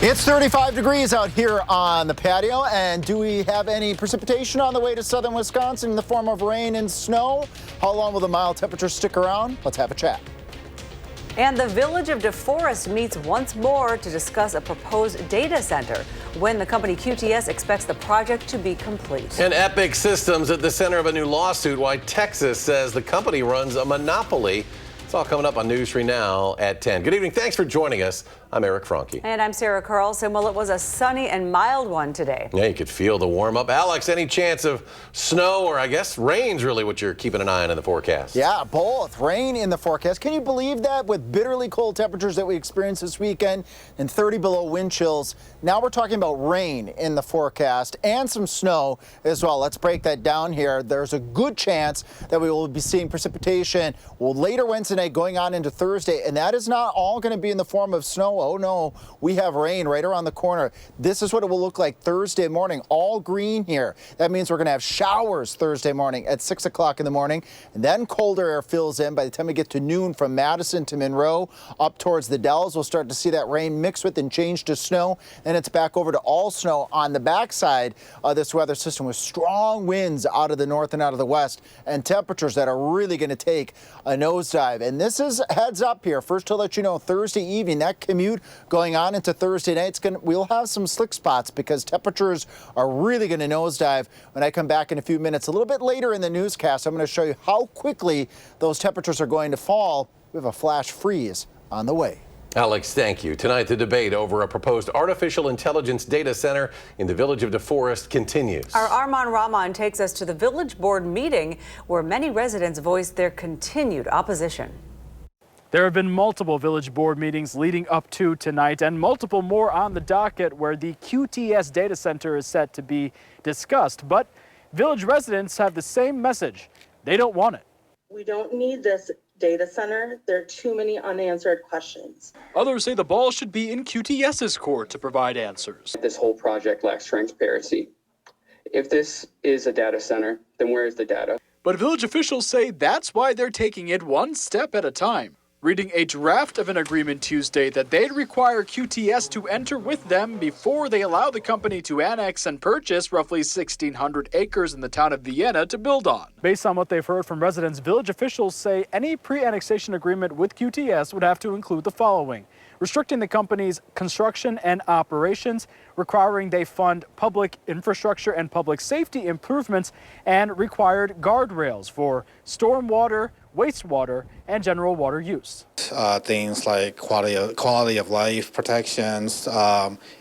It's 35 degrees out here on the patio, and do we have any precipitation on the way to southern Wisconsin in the form of rain and snow? How long will the mild temperatures stick around? Let's have a chat. And the village of DeForest meets once more to discuss a proposed data center when the company QTS expects the project to be complete. And Epic Systems at the center of a new lawsuit why Texas says the company runs a monopoly. It's all coming up on News 3 Now at 10. Good evening. Thanks for joining us. I'm Eric Franke. And I'm Sarah Carlson. Well, it was a sunny and mild one today. Yeah, you could feel the warm up. Alex, any chance of snow or I guess rain's really what you're keeping an eye on in the forecast? Yeah, both. Rain in the forecast. Can you believe that with bitterly cold temperatures that we experienced this weekend and 30 below wind chills? Now we're talking about rain in the forecast and some snow as well. Let's break that down here. There's a good chance that we will be seeing precipitation later Wednesday night going on into Thursday, and that is not all going to be in the form of snow. Oh no, we have rain right around the corner. This is what it will look like Thursday morning, all green here. That means we're going to have showers Thursday morning at 6 o'clock in the morning, and then colder air fills in by the time we get to noon from Madison to Monroe up towards the Dells. We'll start to see that rain mix with and change to snow, and it's back over to all snow on the backside of this weather system with strong winds out of the north and out of the west and temperatures that are really going to take a nosedive. And this is heads up here. First, to let you know, Thursday evening, that commute going on into Thursday night, we'll have some slick spots because temperatures are really going to nosedive when I come back in a few minutes. A little bit later in the newscast, I'm going to show you how quickly those temperatures are going to fall. We have a flash freeze on the way. Alex, thank you. Tonight, the debate over a proposed artificial intelligence data center in the village of DeForest continues. Our Arman Rahman takes us to the village board meeting where many residents voiced their continued opposition. There have been multiple village board meetings leading up to tonight and multiple more on the docket where the QTS data center is set to be discussed. But village residents have the same message. They don't want it. We don't need this data center. There are too many unanswered questions. Others say the ball should be in QTS's court to provide answers. This whole project lacks transparency. If this is a data center, then where is the data? But village officials say that's why they're taking it one step at a time. Reading a draft of an agreement Tuesday that they'd require QTS to enter with them before they allow the company to annex and purchase roughly 1,600 acres in the town of Vienna to build on. Based on what they've heard from residents, village officials say any pre-annexation agreement with QTS would have to include the following: restricting the company's construction and operations, requiring they fund public infrastructure and public safety improvements, and required guardrails for stormwater, wastewater, and general water use. Things like quality of life protections,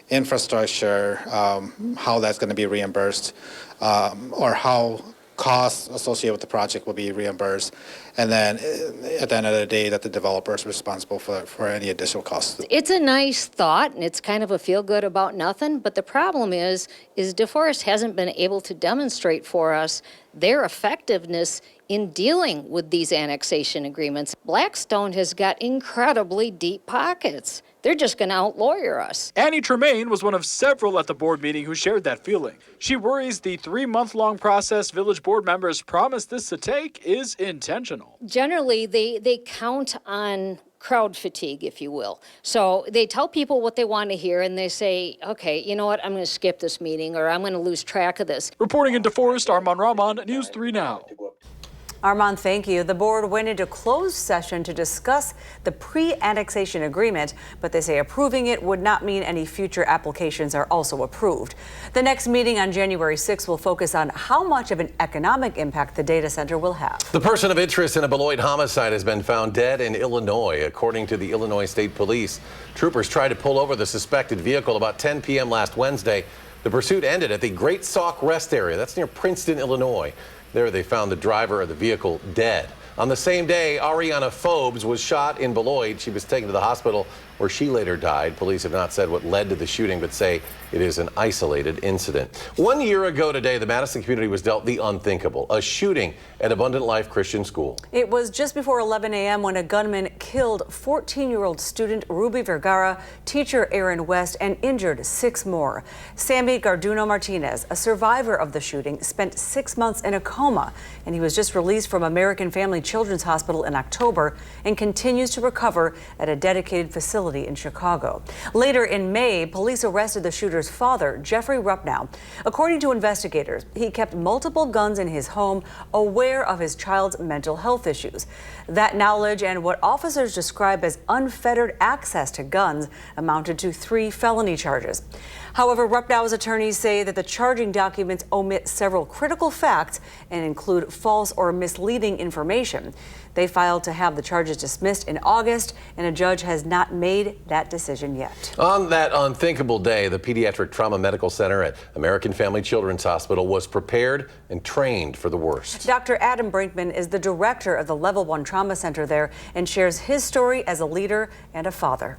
infrastructure, how that's going to be reimbursed, or how costs associated with the project will be reimbursed, and then at the end of the day that the developer is responsible for any additional costs. It's a nice thought and it's kind of a feel good about nothing, but the problem is DeForest hasn't been able to demonstrate for us their effectiveness in dealing with these annexation agreements. Blackstone has got incredibly deep pockets. They're just going to outlawyer us. Annie Tremaine was one of several at the board meeting who shared that feeling. She worries the 3-month-long process village board members promised this to take is intentional. Generally, they count on crowd fatigue, if you will. So they tell people what they want to hear and they say, okay, you know what, I'm going to skip this meeting or I'm going to lose track of this. Reporting in DeForest, Arman Rahman, News 3 Now. Armand, thank you. The board went into closed session to discuss the pre-annexation agreement, but they say approving it would not mean any future applications are also approved. The next meeting on January 6 will focus on how much of an economic impact the data center will have. The person of interest in a Beloit homicide has been found dead in Illinois, according to the Illinois State Police. Troopers tried to pull over the suspected vehicle about 10 p.m. last Wednesday. The pursuit ended at the Great Sauk Rest Area. That's near Princeton, Illinois. There they found the driver of the vehicle dead. On the same day, Ariana Phobes was shot in Beloit. She was taken to the hospital where she later died. Police have not said what led to the shooting, but say it is an isolated incident. 1 year ago today, the Madison community was dealt the unthinkable, a shooting at Abundant Life Christian School. It was just before 11 a.m. when a gunman killed 14-year-old student Ruby Vergara, teacher Aaron West, and injured 6 more. Sammy Garduno Martinez, a survivor of the shooting, spent 6 months in a coma, and he was just released from American Family Children's Hospital in October and continues to recover at a dedicated facility facility in Chicago. Later in May, police arrested the shooter's father, Jeffrey Rupnow. According to investigators, he kept multiple guns in his home, aware of his child's mental health issues. That knowledge and what officers describe as unfettered access to guns amounted to 3 felony charges. However, Rupnow's attorneys say that the charging documents omit several critical facts and include false or misleading information. They filed to have the charges dismissed in August, and a judge has not made that decision yet. On that unthinkable day, the Pediatric Trauma Medical Center at American Family Children's Hospital was prepared and trained for the worst. Dr. Adam Brinkman is the director of the Level 1 Trauma Center there and shares his story as a leader and a father.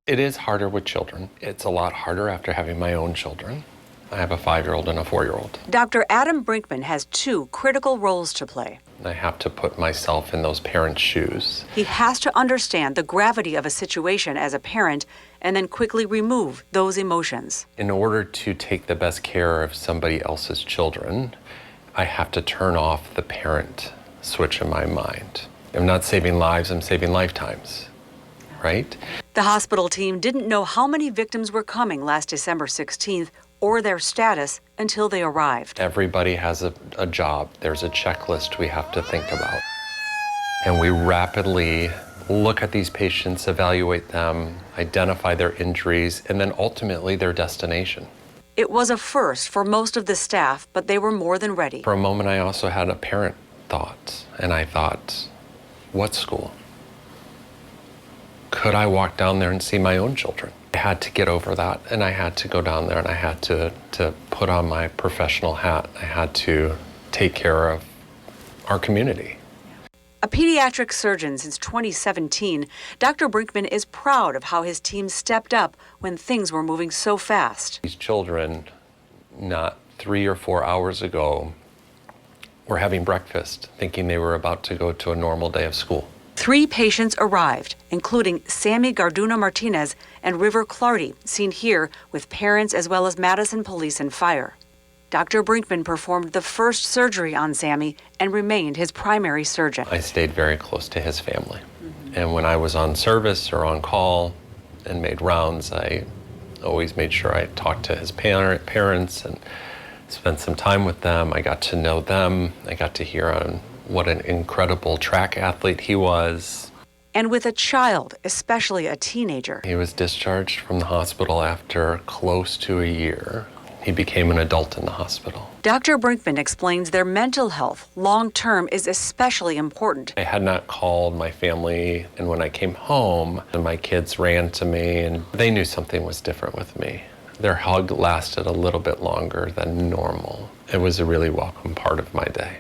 It is harder with children. It's a lot harder after having my own children. I have a 5-year-old and a 4-year-old. Dr. Adam Brinkman has 2 critical roles to play. I have to put myself in those parents' shoes. He has to understand the gravity of a situation as a parent and then quickly remove those emotions. In order to take the best care of somebody else's children, I have to turn off the parent switch in my mind. I'm not saving lives, I'm saving lifetimes, right? The hospital team didn't know how many victims were coming last December 16th or their status until they arrived. Everybody has a job. There's a checklist we have to think about. And we rapidly look at these patients, evaluate them, identify their injuries, and then ultimately their destination. It was a first for most of the staff, but they were more than ready. For a moment, I also had a parent thought, and I thought, what school? Could I walk down there and see my own children? I had to get over that, and I had to go down there, and I had to put on my professional hat. I had to take care of our community. A pediatric surgeon since 2017, Dr. Brinkman is proud of how his team stepped up when things were moving so fast. These children, not 3 or 4 hours ago, were having breakfast, thinking they were about to go to a normal day of school. 3 patients arrived, including Sammy Garduna Martinez and River Clardy, seen here with parents as well as Madison Police and Fire. Dr. Brinkman performed the first surgery on Sammy and remained his primary surgeon. I stayed very close to his family. And when I was on service or on call and made rounds, I always made sure I talked to his parents and spent some time with them. I got to know them. I got to hear on what an incredible track athlete he was. And with a child, especially a teenager. He was discharged from the hospital after close to a year. He became an adult in the hospital. Dr. Brinkman explains their mental health long-term is especially important. I had not called my family, and when I came home, and my kids ran to me, and they knew something was different with me. Their hug lasted a little bit longer than normal. It was a really welcome part of my day.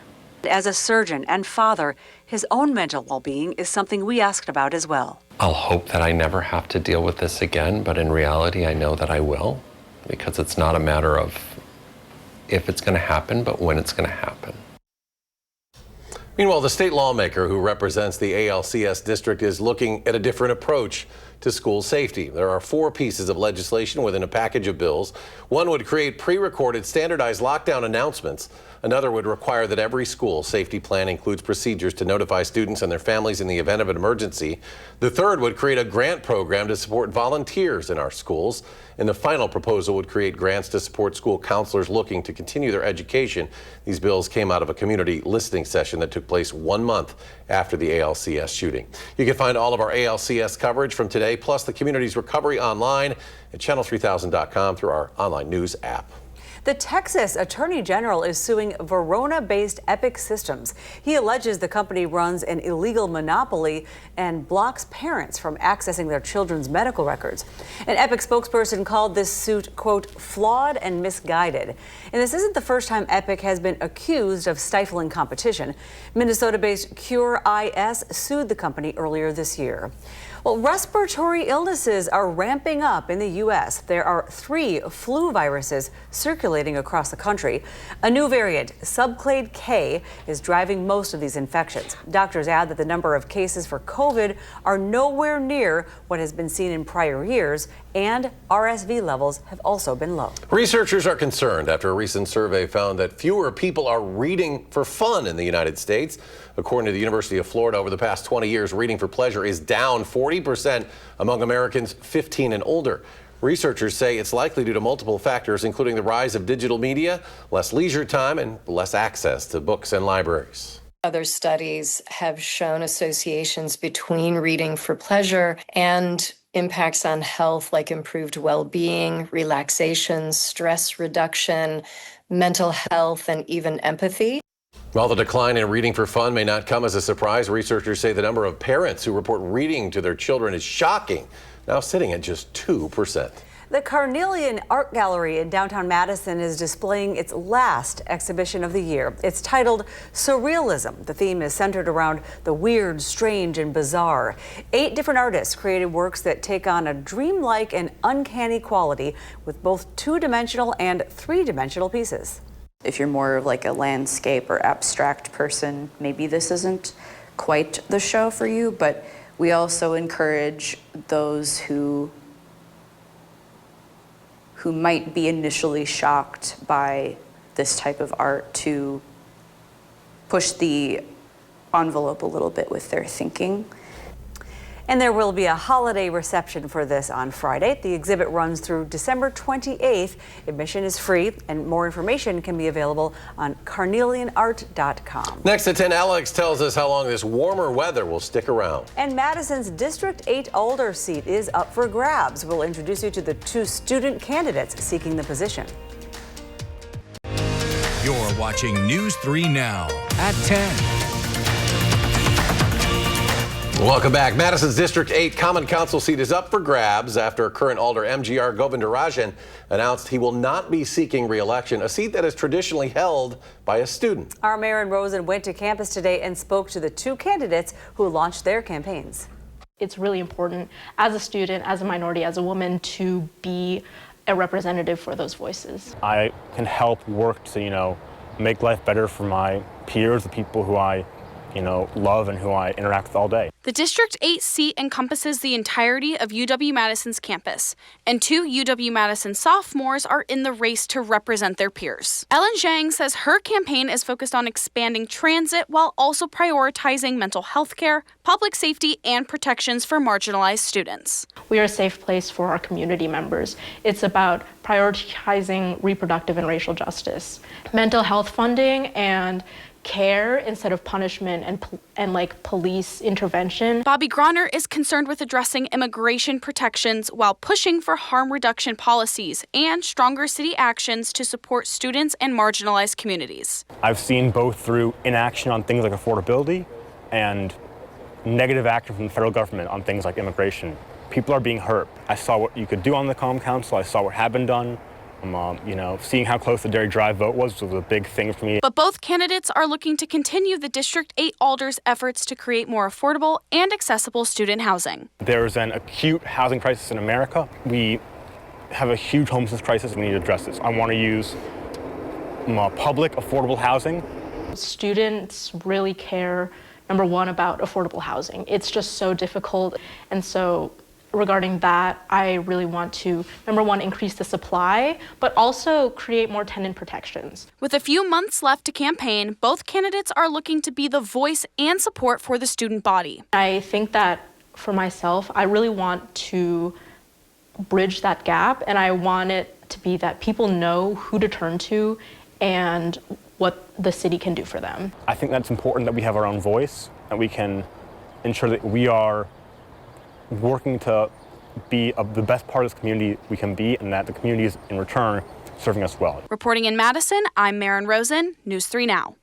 As a surgeon and father, his own mental well-being is something we asked about as well. I'll hope that I never have to deal with this again, but in reality, I know that I will, because it's not a matter of if it's going to happen, but when it's going to happen. Meanwhile, the state lawmaker who represents the ALCS district is looking at a different approach to school safety. There are 4 pieces of legislation within a package of bills. One would create pre-recorded standardized lockdown announcements. Another would require that every school safety plan includes procedures to notify students and their families in the event of an emergency. The third would create a grant program to support volunteers in our schools. And the final proposal would create grants to support school counselors looking to continue their education. These bills came out of a community listening session that took place 1 month after the ALCS shooting. You can find all of our ALCS coverage from today, plus the community's recovery online at channel3000.com through our online news app. The Texas Attorney General is suing Verona-based Epic Systems. He alleges the company runs an illegal monopoly and blocks parents from accessing their children's medical records. An Epic spokesperson called this suit, quote, flawed and misguided. And this isn't the first time Epic has been accused of stifling competition. Minnesota-based Cure IS sued the company earlier this year. Well, respiratory illnesses are ramping up in the U.S. There are 3 flu viruses circulating across the country. A new variant, subclade K, is driving most of these infections. Doctors add that the number of cases for COVID are nowhere near what has been seen in prior years, and RSV levels have also been low. Researchers are concerned after a recent survey found that fewer people are reading for fun in the United States. According to the University of Florida, over the past 20 years, reading for pleasure is down 40% 40% among Americans 15 and older. Researchers say it's likely due to multiple factors, including the rise of digital media, less leisure time, and less access to books and libraries. Other studies have shown associations between reading for pleasure and impacts on health, like improved well-being, relaxation, stress reduction, mental health, and even empathy. While the decline in reading for fun may not come as a surprise, researchers say the number of parents who report reading to their children is shocking, now sitting at just 2%. The Carnelian Art Gallery in downtown Madison is displaying its last exhibition of the year. It's titled Surrealism. The theme is centered around the weird, strange, and bizarre. 8 different artists created works that take on a dreamlike and uncanny quality with both 2-dimensional and 3-dimensional pieces. If you're more of like a landscape or abstract person, maybe this isn't quite the show for you, but we also encourage those who might be initially shocked by this type of art to push the envelope a little bit with their thinking. And there will be a holiday reception for this on Friday. The exhibit runs through December 28th. Admission is free, and more information can be available on carnelianart.com. Next at 10, Alex tells us how long this warmer weather will stick around. And Madison's District 8 Alder seat is up for grabs. We'll introduce you to the 2 student candidates seeking the position. You're watching News 3 Now at 10. Welcome back. Madison's District 8 Common Council seat is up for grabs after current Alder MGR Govindarajan announced he will not be seeking re-election, a seat that is traditionally held by a student. Our Maren Rosen went to campus today and spoke to the 2 candidates who launched their campaigns. It's really important as a student, as a minority, as a woman to be a representative for those voices. I can help work to, make life better for my peers, the people who I love and who I interact with all day. The District 8 seat encompasses the entirety of UW-Madison's campus, and 2 UW-Madison sophomores are in the race to represent their peers. Ellen Zhang says her campaign is focused on expanding transit while also prioritizing mental health care, public safety, and protections for marginalized students. We are a safe place for our community members. It's about prioritizing reproductive and racial justice, mental health funding, and care instead of punishment and police intervention. Bobby Groner is concerned with addressing immigration protections while pushing for harm reduction policies and stronger city actions to support students and marginalized communities. I've seen both through inaction on things like affordability and negative action from the federal government on things like immigration. People are being hurt. I saw what you could do on the Common Council. I saw what had been done. Seeing how close the Dairy Drive vote was a big thing for me. But both candidates are looking to continue the District 8 Alder's efforts to create more affordable and accessible student housing. There's an acute housing crisis in America. We have a huge homelessness crisis. We need to address this. I want to use public, affordable housing. Students really care, number one, about affordable housing. It's just so difficult. And so regarding that, I really want to, number one, increase the supply, but also create more tenant protections. With a few months left to campaign, both candidates are looking to be the voice and support for the student body. I think that for myself, I really want to bridge that gap, and I want it to be that people know who to turn to and what the city can do for them. I think that's important that we have our own voice, that we can ensure that we are working to be the best part of this community we can be, and that the community is in return serving us well. Reporting in Madison, I'm Maren Rosen, News 3 Now.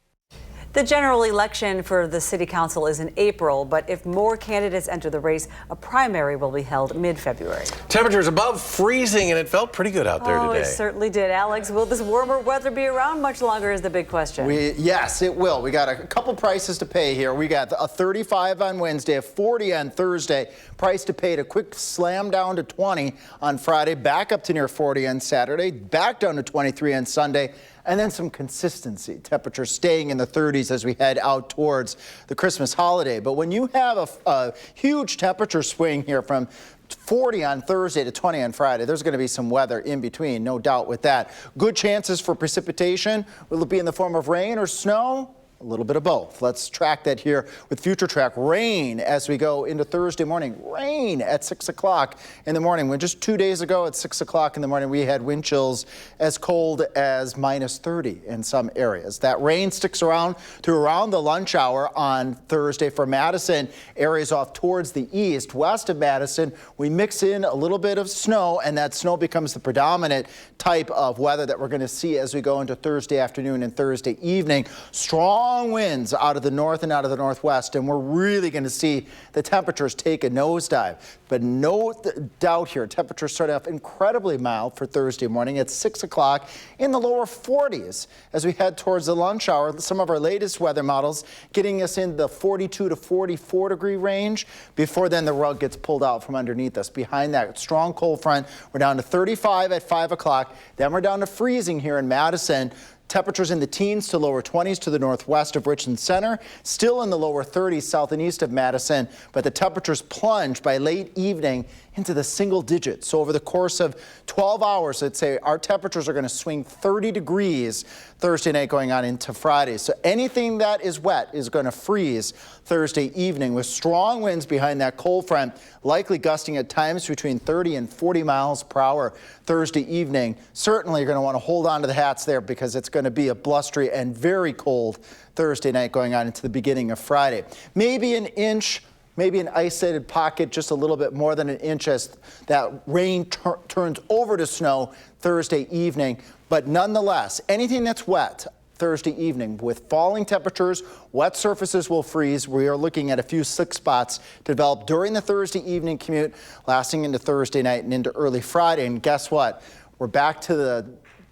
The general election for the city council is in April, but if more candidates enter the race, a primary will be held mid-February. Temperatures above freezing, and it felt pretty good out there today. It certainly did. Alex, will this warmer weather be around much longer is the big question. Yes, it will. We got a couple prices to pay here. We got a 35 on Wednesday, a 40 on Thursday. Price to pay, a quick slam down to 20 on Friday, back up to near 40 on Saturday, back down to 23 on Sunday. And then some consistency, temperatures staying in the 30s as we head out towards the Christmas holiday. But when you have a huge temperature swing here from 40 on Thursday to 20 on Friday, there's going to be some weather in between, no doubt with that. Good chances for precipitation. Will it be in the form of rain or snow? A little bit of both. Let's track that here with Future Track. Rain as we go into Thursday morning. Rain at 6 o'clock in the morning. When just 2 days ago at 6 o'clock in the morning, we had wind chills as cold as -30 in some areas. That rain sticks around through around the lunch hour on Thursday for Madison. Areas off towards the east. West of Madison, we mix in a little bit of snow, and that snow becomes the predominant type of weather that we're going to see as we go into Thursday afternoon and Thursday evening. Strong winds out of the north and out of the northwest, and we're really going to see the temperatures take a nosedive. But no doubt here, temperatures start off incredibly mild for Thursday morning at 6 o'clock in the lower 40s as we head towards the lunch hour. Some of our latest weather models getting us in the 42 to 44 degree range. Before then, the rug gets pulled out from underneath us. Behind that strong cold front, we're down to 35 at 5 o'clock. Then we're down to freezing here in Madison. Temperatures in the teens to lower 20s to the northwest of Richland Center, still in the lower 30s south and east of Madison, but the temperatures plunge by late evening into the single digits. So over the course of 12 hours, let's say our temperatures are going to swing 30 degrees Thursday night going on into Friday. So anything that is wet is going to freeze Thursday evening with strong winds behind that cold front, likely gusting at times between 30 and 40 miles per hour Thursday evening. Certainly you're going to want to hold on to the hats there because it's going to be a blustery and very cold Thursday night going on into the beginning of Friday. Maybe an inch, maybe an isolated pocket, just a little bit more than an inch as that rain turns over to snow Thursday evening. But nonetheless, anything that's wet Thursday evening with falling temperatures, wet surfaces will freeze. We are looking at a few slick spots to develop during the Thursday evening commute, lasting into Thursday night and into early Friday. And guess what? We're back to the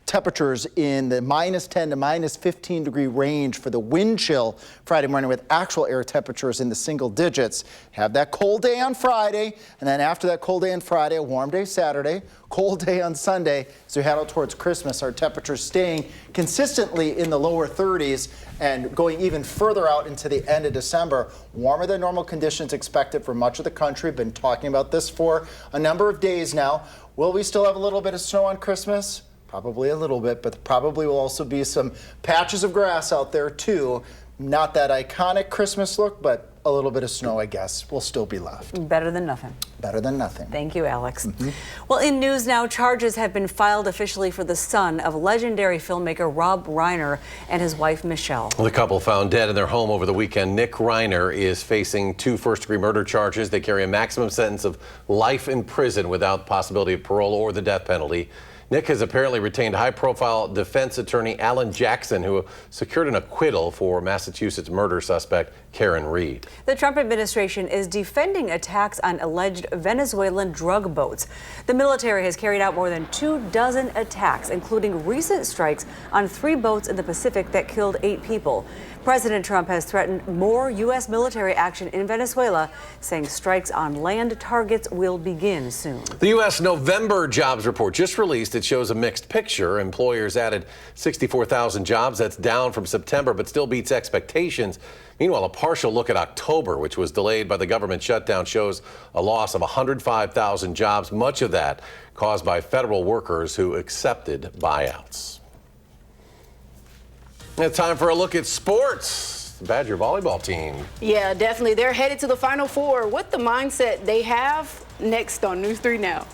temperatures in the -10 to -15 degree range for the wind chill Friday morning with actual air temperatures in the single digits. Have that cold day on Friday, and then after that cold day on Friday, a warm day Saturday, cold day on Sunday. As we head out towards Christmas, our temperatures staying consistently in the lower 30s and going even further out into the end of December. Warmer than normal conditions expected for much of the country. Been talking about this for a number of days now. Will we still have a little bit of snow on Christmas? Probably a little bit, but probably will also be some patches of grass out there too. Not that iconic Christmas look, but a little bit of snow, I guess, will still be left. Better than nothing. Better than nothing. Thank you, Alex. Well, in news now, charges have been filed officially for the son of legendary filmmaker Rob Reiner and his wife, Michelle. The couple found dead in their home over the weekend. Nick Reiner is facing 2 first-degree murder charges. They carry a maximum sentence of life in prison without possibility of parole or the death penalty. Nick has apparently retained high-profile defense attorney Alan Jackson, who secured an acquittal for Massachusetts murder suspect Karen Reed. The Trump administration is defending attacks on alleged Venezuelan drug boats. The military has carried out more than 24 attacks, including recent strikes on 3 boats in the Pacific that killed 8 people. President Trump has threatened more U.S. military action in Venezuela, saying strikes on land targets will begin soon. The U.S. November jobs report just released. It shows a mixed picture. Employers added 64,000 jobs. That's down from September, but still beats expectations. Meanwhile, a partial look at October, which was delayed by the government shutdown, shows a loss of 105,000 jobs, much of that caused by federal workers who accepted buyouts. It's time for a look at sports. The Badger volleyball team. Yeah, definitely. They're headed to the Final Four. What the mindset they have next on News 3 Now.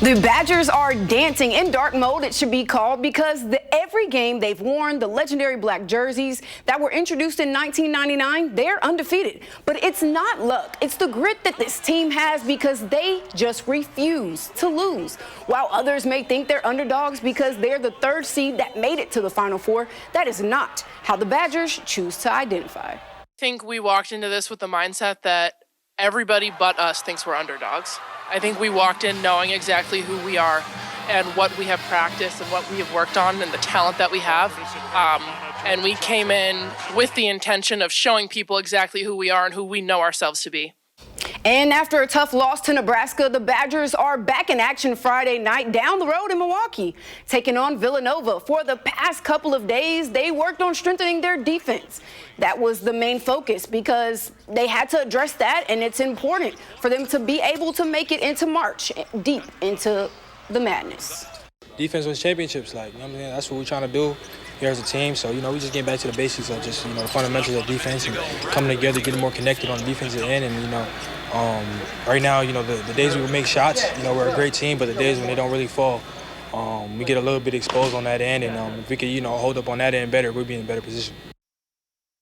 The Badgers are dancing in dark mode, it should be called, because every game they've worn the legendary black jerseys that were introduced in 1999, they're undefeated. But it's not luck. It's the grit that this team has because they just refuse to lose. While others may think they're underdogs because they're the 3rd seed that made it to the Final Four, that is not how the Badgers choose to identify. I think we walked into this with the mindset that everybody but us thinks we're underdogs. I think we walked in knowing exactly who we are and what we have practiced and what we have worked on and the talent that we have. And we came in with the intention of showing people exactly who we are and who we know ourselves to be. And after a tough loss to Nebraska, the Badgers are back in action Friday night down the road in Milwaukee, taking on Villanova. For the past couple of days, they worked on strengthening their defense. That was the main focus because they had to address that, and it's important for them to be able to make it into March, deep into the madness. defense wins championships. Like, you know what I'm saying? That's what we're trying to do here as a team. So, you know, we just getting back to the basics of just, you know, the fundamentals of defense and coming together, getting more connected on the defensive end. And, you know, right now, you know, the days we make shots, you know, we're a great team, but the days when they don't really fall, we get a little bit exposed on that end. And if we could, you know, hold up on that end better, we'll be in a better position.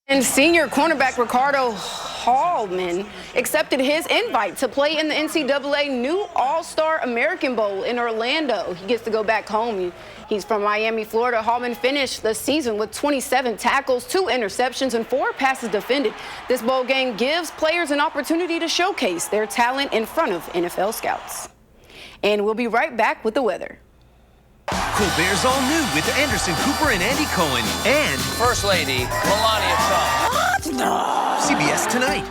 And senior cornerback Ricardo Hallman accepted his invite to play in the NCAA new All-Star American Bowl in Orlando. He gets to go back home. He's from Miami, Florida. Hallman finished the season with 27 tackles, 2 interceptions, and 4 passes defended. This bowl game gives players an opportunity to showcase their talent in front of NFL scouts. And we'll be right back with the weather. Colbert's all new with Anderson Cooper and Andy Cohen and First Lady Melania Trump. What? No. CBS Tonight.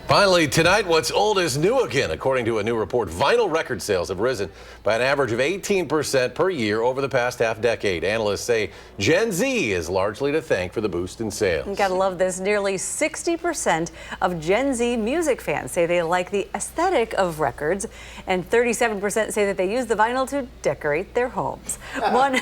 Finally, tonight, what's old is new again. According to a new report, vinyl record sales have risen by an average of 18% per year over the past half-decade. Analysts say Gen Z is largely to thank for the boost in sales. You gotta love this. Nearly 60% of Gen Z music fans say they like the aesthetic of records, and 37% say that they use the vinyl to decorate their homes. One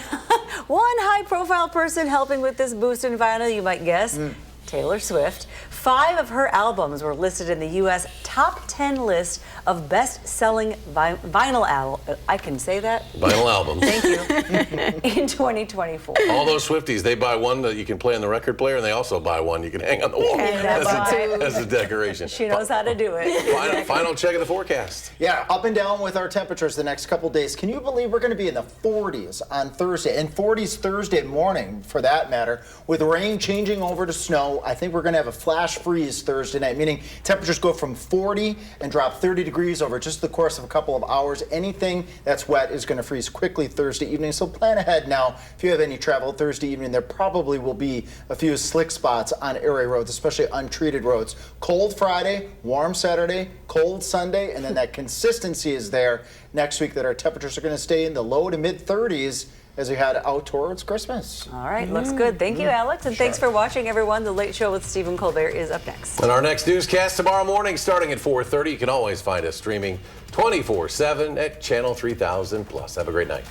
high-profile person helping with this boost in vinyl, you might guess, Taylor Swift. 5 of her albums were listed in the U.S. top 10 list of best-selling vinyl albums. I can say that? Vinyl albums. Thank you. In 2024. All those Swifties, they buy one that you can play on the record player, and they also buy one you can hang on the wall as a decoration. She knows how to do it. Final check of the forecast. Yeah, up and down with our temperatures the next couple days. Can you believe we're going to be in the 40s on Thursday, and 40s Thursday morning, for that matter, with rain changing over to snow. I think we're going to have a flash freeze Thursday night, meaning temperatures go from 40 and drop 30 degrees over just the course of a couple of hours. Anything that's wet is going to freeze quickly Thursday evening, so plan ahead now. If you have any travel Thursday evening, there probably will be a few slick spots on area roads, especially untreated roads. Cold Friday, warm Saturday, cold Sunday, and then that consistency is there next week that our temperatures are going to stay in the low to mid 30s as we head out towards Christmas. All right, looks good. Thank you, Alex, and thanks for watching, everyone. The Late Show with Stephen Colbert is up next. And our next newscast tomorrow morning, starting at 4:30. You can always find us streaming 24/7 at Channel 3000+. Have a great night.